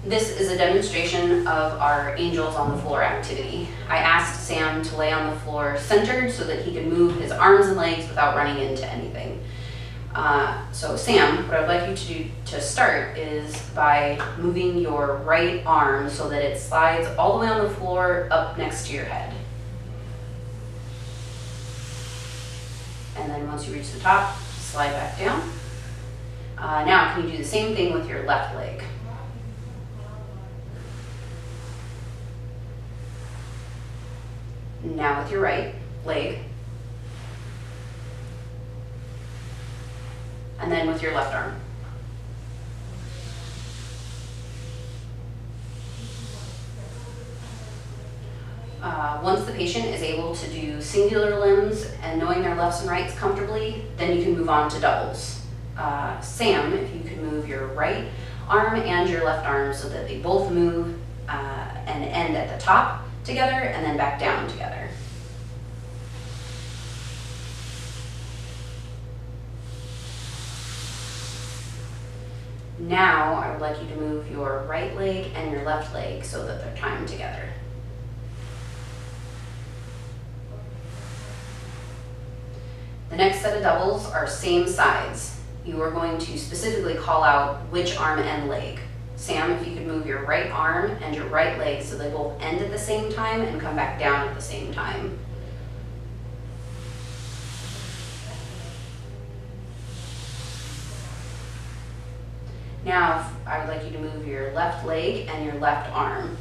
This is a demonstration of our angels on the floor activity. I asked Sam to lay on the floor centered so that he could move his arms and legs without running into anything. So Sam, what I'd like you to do to start is by moving your right arm so that it slides all the way on the floor up next to your head. And then once you reach the top, slide back down. Now can you do the same thing with your left leg? Now with your right leg. And then with your left arm. Once the patient is able to do singular limbs and knowing their lefts and rights comfortably, then you can move on to doubles. Sam, if you could move your right arm and your left arm so that they both move and end at the top together and then back down together. Now I would like you to move your right leg and your left leg so that they're timed together. The next set of doubles are same sides. You are going to specifically call out which arm and leg. Sam, if you could move your right arm and your right leg so they both end at the same time and come back down at the same time. Now, I would like you to move your left leg and your left arm.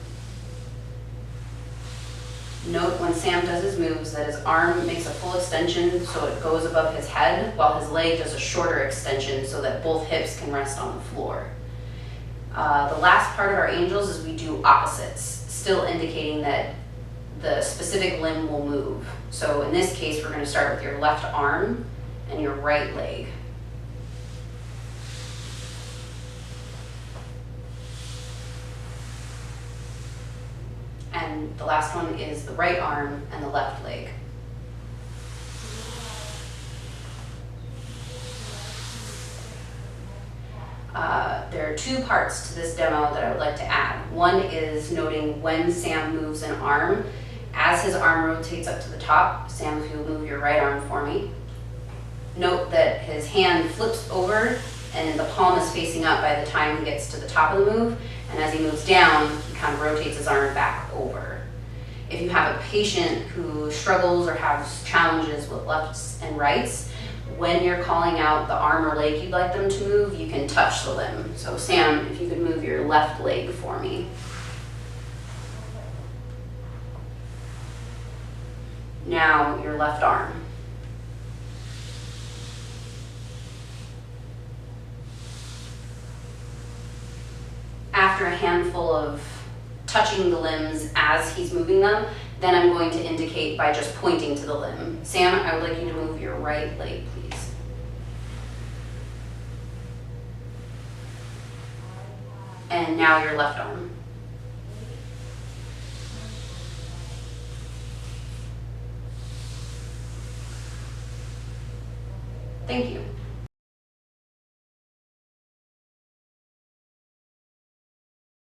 Note when Sam does his moves that his arm makes a full extension so it goes above his head, while his leg does a shorter extension so that both hips can rest on the floor. The last part of our angels is we do opposites, still indicating that the specific limb will move. So in this case, we're going to start with your left arm and your right leg. And the last one is the right arm and the left leg. There are two parts to this demo that I would like to add. One is noting when Sam moves an arm. As his arm rotates up to the top, Sam, if you'll move your right arm for me. Note that his hand flips over and the palm is facing up by the time he gets to the top of the move. And as he moves down, he kind of rotates his arm back over. If you have a patient who struggles or has challenges with lefts and rights, when you're calling out the arm or leg you'd like them to move, you can touch the limb. So Sam, if you could move your left leg for me. Now your left arm. After a handful of touching the limbs as he's moving them, then I'm going to indicate by just pointing to the limb. Sam, I would like you to move your right leg, please. And now your left arm. Thank you.